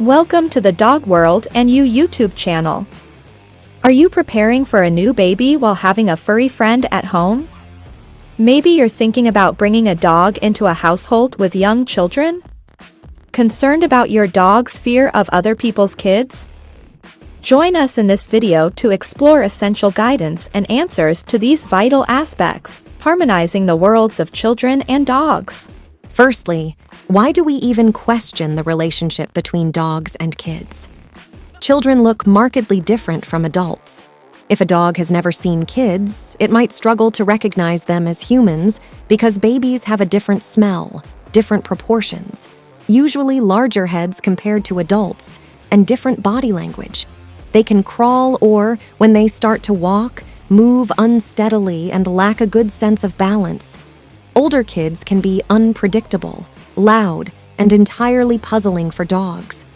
Welcome to the Dog World and You YouTube channel. Are you preparing for a new baby while having a furry friend at home? Maybe you're thinking about bringing a dog into a household with young children? Concerned about your dog's fear of other people's kids? Join us in this video to explore essential guidance and answers to these vital aspects, harmonizing the worlds of children and dogs. Firstly, why do we even question the relationship between dogs and kids? Children look markedly different from adults. If a dog has never seen kids, it might struggle to recognize them as humans because babies have a different smell, different proportions, usually larger heads compared to adults, and different body language. They can crawl or, when they start to walk, move unsteadily and lack a good sense of balance. Older kids can be unpredictable, loud, and entirely puzzling for dogs.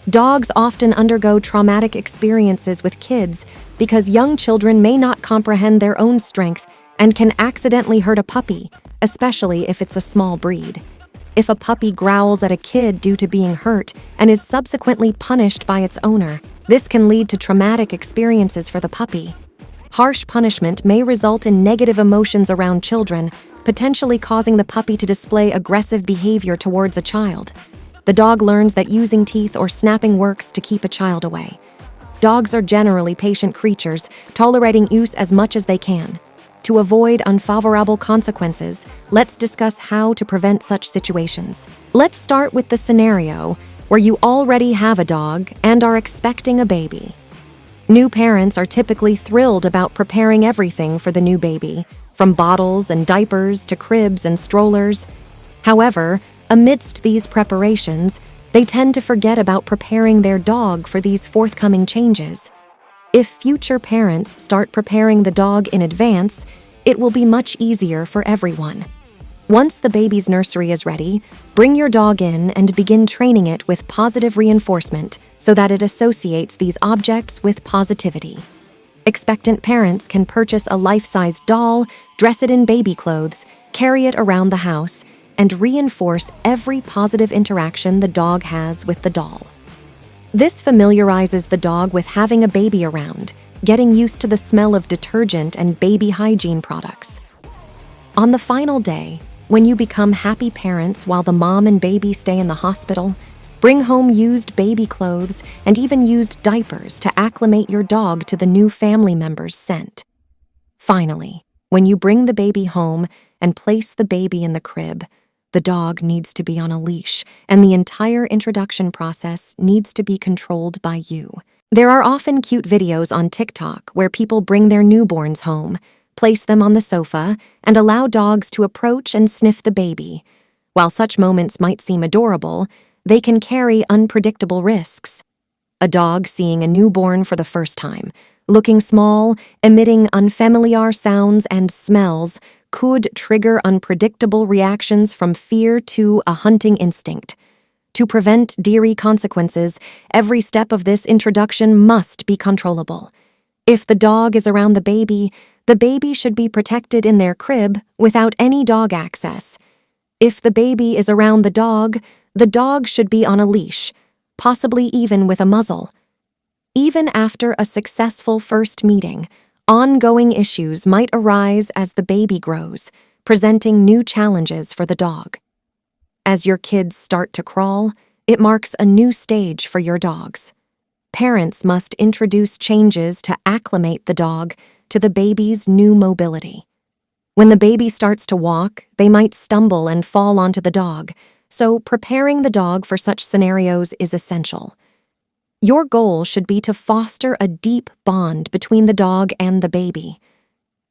Dogs often undergo traumatic experiences with kids because young children may not comprehend their own strength and can accidentally hurt a puppy, especially if it's a small breed. If a puppy growls at a kid due to being hurt and is subsequently punished by its owner, this can lead to traumatic experiences for the puppy. Harsh punishment may result in negative emotions around children, potentially causing the puppy to display aggressive behavior towards a child. The dog learns that using teeth or snapping works to keep a child away. Dogs are generally patient creatures, tolerating use as much as they can. To avoid unfavorable consequences, let's discuss how to prevent such situations. Let's start with the scenario where you already have a dog and are expecting a baby. New parents are typically thrilled about preparing everything for the new baby, from bottles and diapers to cribs and strollers. However, amidst these preparations, they tend to forget about preparing their dog for these forthcoming changes. If future parents start preparing the dog in advance, it will be much easier for everyone. Once the baby's nursery is ready, bring your dog in and begin training it with positive reinforcement so that it associates these objects with positivity. Expectant parents can purchase a life-size doll, dress it in baby clothes, carry it around the house, and reinforce every positive interaction the dog has with the doll. This familiarizes the dog with having a baby around, getting used to the smell of detergent and baby hygiene products. On the final day, when you become happy parents while the mom and baby stay in the hospital, bring home used baby clothes and even used diapers to acclimate your dog to the new family member's scent. Finally, when you bring the baby home and place the baby in the crib, the dog needs to be on a leash, and the entire introduction process needs to be controlled by you. There are often cute videos on TikTok where people bring their newborns home, place them on the sofa, and allow dogs to approach and sniff the baby. While such moments might seem adorable, they can carry unpredictable risks. A dog seeing a newborn for the first time, looking small, emitting unfamiliar sounds and smells, could trigger unpredictable reactions from fear to a hunting instinct. To prevent deary consequences, every step of this introduction must be controllable. If the dog is around the baby should be protected in their crib without any dog access. If the baby is around the dog should be on a leash, possibly even with a muzzle. Even after a successful first meeting, ongoing issues might arise as the baby grows, presenting new challenges for the dog. As your kids start to crawl, it marks a new stage for your dogs. Parents must introduce changes to acclimate the dog to the baby's new mobility. When the baby starts to walk, they might stumble and fall onto the dog, so preparing the dog for such scenarios is essential. Your goal should be to foster a deep bond between the dog and the baby.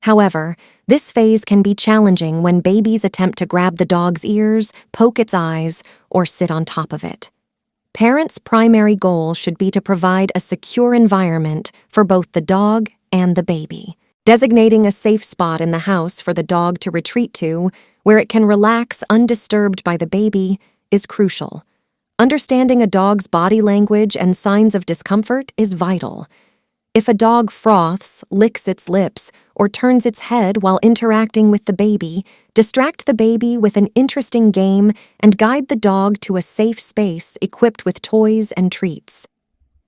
However, this phase can be challenging when babies attempt to grab the dog's ears, poke its eyes, or sit on top of it. Parents' primary goal should be to provide a secure environment for both the dog and the baby. Designating a safe spot in the house for the dog to retreat to, where it can relax undisturbed by the baby, is crucial. Understanding a dog's body language and signs of discomfort is vital. If a dog froths, licks its lips, or turns its head while interacting with the baby, distract the baby with an interesting game and guide the dog to a safe space equipped with toys and treats.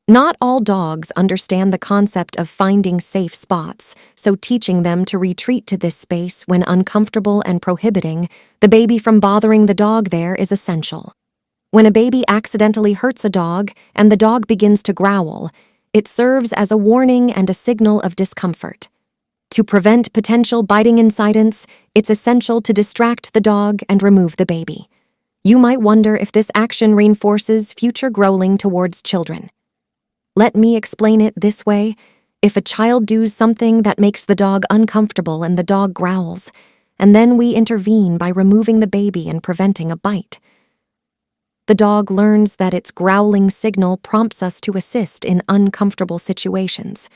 Not all dogs understand the concept of finding safe spots, so teaching them to retreat to this space when uncomfortable and prohibiting the baby from bothering the dog there is essential. When a baby accidentally hurts a dog and the dog begins to growl, it serves as a warning and a signal of discomfort. To prevent potential biting incidents, it's essential to distract the dog and remove the baby. You might wonder if this action reinforces future growling towards children. Let me explain it this way. If a child does something that makes the dog uncomfortable and the dog growls, and then we intervene by removing the baby and preventing a bite, the dog learns that its growling signal prompts us to assist in uncomfortable situations.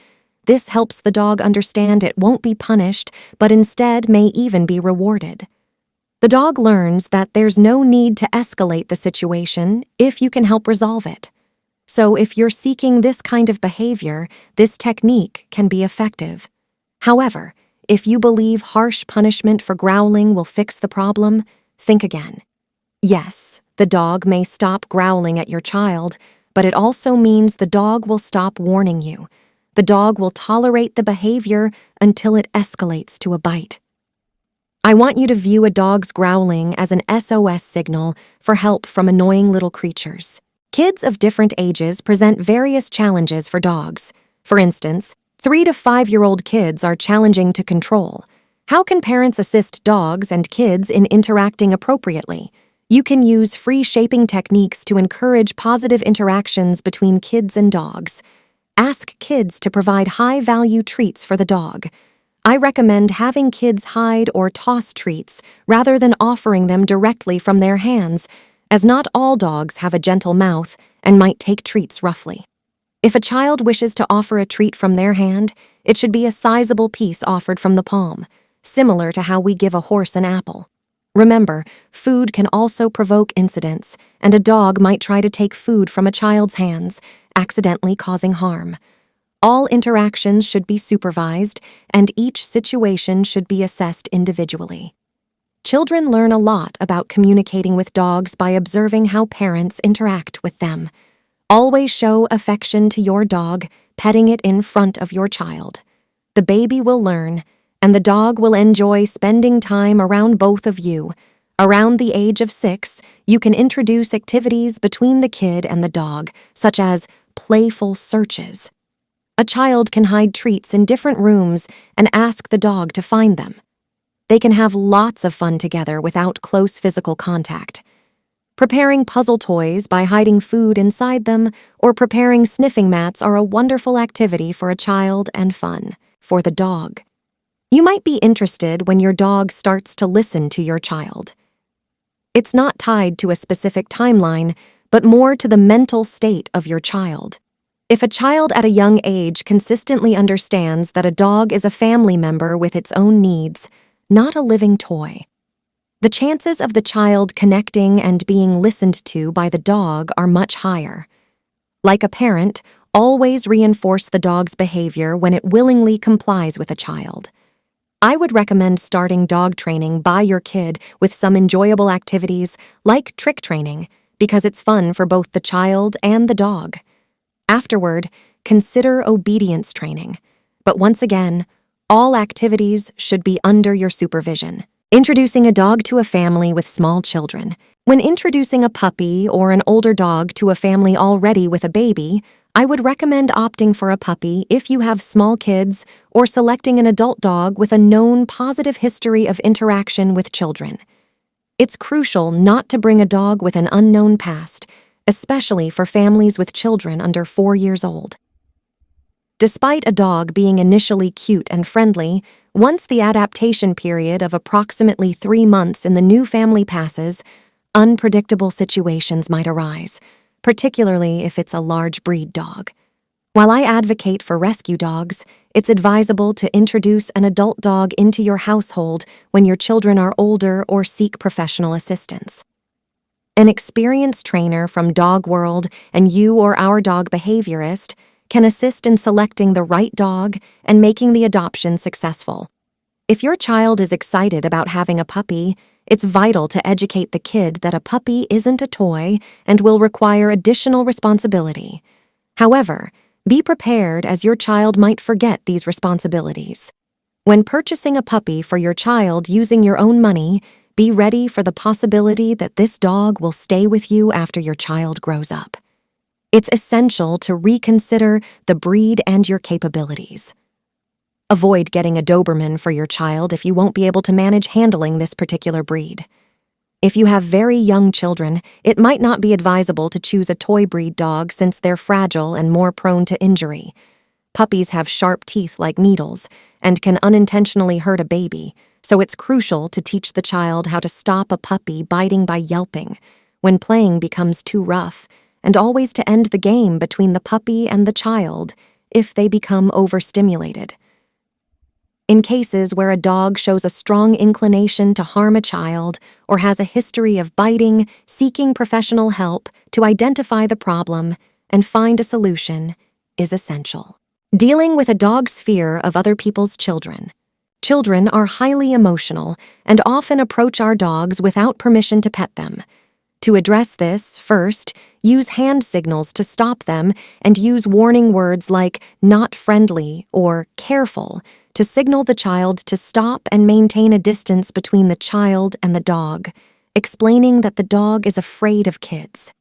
This helps the dog understand it won't be punished, but instead may even be rewarded. The dog learns that there's no need to escalate the situation if you can help resolve it. So if you're seeking this kind of behavior, this technique can be effective. However, if you believe harsh punishment for growling will fix the problem, think again. Yes, the dog may stop growling at your child, but it also means the dog will stop warning you. The dog will tolerate the behavior until it escalates to a bite. I want you to view a dog's growling as an SOS signal for help from annoying little creatures. Kids of different ages present various challenges for dogs. For instance, 3 to 5-year-old kids are challenging to control. How can parents assist dogs and kids in interacting appropriately? You can use free shaping techniques to encourage positive interactions between kids and dogs. Ask kids to provide high-value treats for the dog. I recommend having kids hide or toss treats rather than offering them directly from their hands, as not all dogs have a gentle mouth and might take treats roughly. If a child wishes to offer a treat from their hand, it should be a sizable piece offered from the palm, similar to how we give a horse an apple. Remember, food can also provoke incidents, and a dog might try to take food from a child's hands, accidentally causing harm. All interactions should be supervised, and each situation should be assessed individually. Children learn a lot about communicating with dogs by observing how parents interact with them. Always show affection to your dog, petting it in front of your child. The baby will learn, and the dog will enjoy spending time around both of you. Around the age of 6, you can introduce activities between the kid and the dog, such as playful searches. A child can hide treats in different rooms and ask the dog to find them. They can have lots of fun together without close physical contact. Preparing puzzle toys by hiding food inside them or preparing sniffing mats are a wonderful activity for a child and fun for the dog. You might be interested when your dog starts to listen to your child. It's not tied to a specific timeline, but more to the mental state of your child. If a child at a young age consistently understands that a dog is a family member with its own needs, not a living toy, the chances of the child connecting and being listened to by the dog are much higher. Like a parent, always reinforce the dog's behavior when it willingly complies with a child. I would recommend starting dog training by your kid with some enjoyable activities like trick training, because it's fun for both the child and the dog. Afterward, consider obedience training. But once again, all activities should be under your supervision. Introducing a dog to a family with small children. When introducing a puppy or an older dog to a family already with a baby, I would recommend opting for a puppy if you have small kids or selecting an adult dog with a known positive history of interaction with children. It's crucial not to bring a dog with an unknown past, especially for families with children under 4 years old. Despite a dog being initially cute and friendly, once the adaptation period of approximately 3 months in the new family passes, unpredictable situations might arise, particularly if it's a large breed dog. While I advocate for rescue dogs, it's advisable to introduce an adult dog into your household when your children are older or seek professional assistance. An experienced trainer from Dog World and you or our dog behaviorist can assist in selecting the right dog and making the adoption successful. If your child is excited about having a puppy, it's vital to educate the kid that a puppy isn't a toy and will require additional responsibility. However, be prepared as your child might forget these responsibilities. When purchasing a puppy for your child using your own money, be ready for the possibility that this dog will stay with you after your child grows up. It's essential to reconsider the breed and your capabilities. Avoid getting a Doberman for your child if you won't be able to manage handling this particular breed. If you have very young children, it might not be advisable to choose a toy breed dog since they're fragile and more prone to injury. Puppies have sharp teeth like needles and can unintentionally hurt a baby, so it's crucial to teach the child how to stop a puppy biting by yelping when playing becomes too rough, and always to end the game between the puppy and the child if they become overstimulated. In cases where a dog shows a strong inclination to harm a child or has a history of biting, seeking professional help to identify the problem and find a solution is essential. Dealing with a dog's fear of other people's children. Children are highly emotional and often approach our dogs without permission to pet them. To address this, first, use hand signals to stop them and use warning words like not friendly or careful to signal the child to stop and maintain a distance between the child and the dog, explaining that the dog is afraid of kids.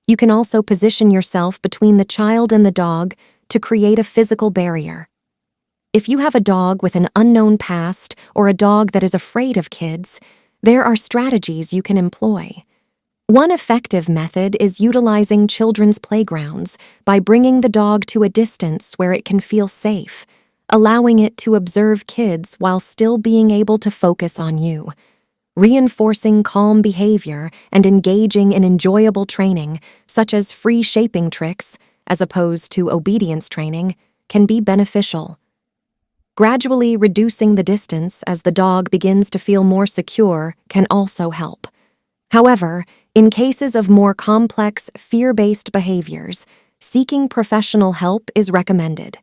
You can also position yourself between the child and the dog to create a physical barrier. If you have a dog with an unknown past or a dog that is afraid of kids, there are strategies you can employ. One effective method is utilizing children's playgrounds by bringing the dog to a distance where it can feel safe, allowing it to observe kids while still being able to focus on you. Reinforcing calm behavior and engaging in enjoyable training, such as free shaping tricks, as opposed to obedience training, can be beneficial. Gradually reducing the distance as the dog begins to feel more secure can also help. However, in cases of more complex, fear-based behaviors, seeking professional help is recommended.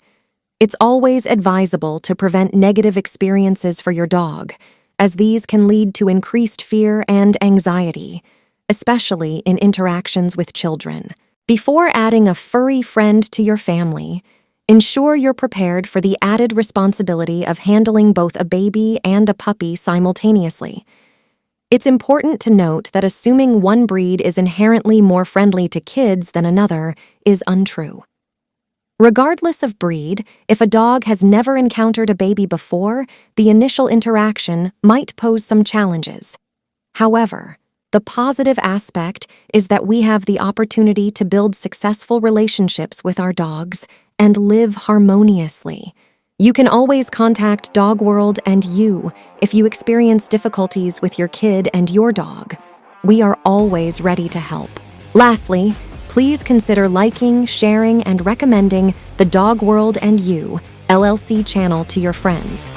It's always advisable to prevent negative experiences for your dog, as these can lead to increased fear and anxiety, especially in interactions with children. Before adding a furry friend to your family, ensure you're prepared for the added responsibility of handling both a baby and a puppy simultaneously. It's important to note that assuming one breed is inherently more friendly to kids than another is untrue. Regardless of breed, if a dog has never encountered a baby before, the initial interaction might pose some challenges. However, the positive aspect is that we have the opportunity to build successful relationships with our dogs and live harmoniously. You can always contact Dog World and you if you experience difficulties with your kid and your dog. We are always ready to help. Lastly, please consider liking, sharing, and recommending the Dog World and You LLC channel to your friends.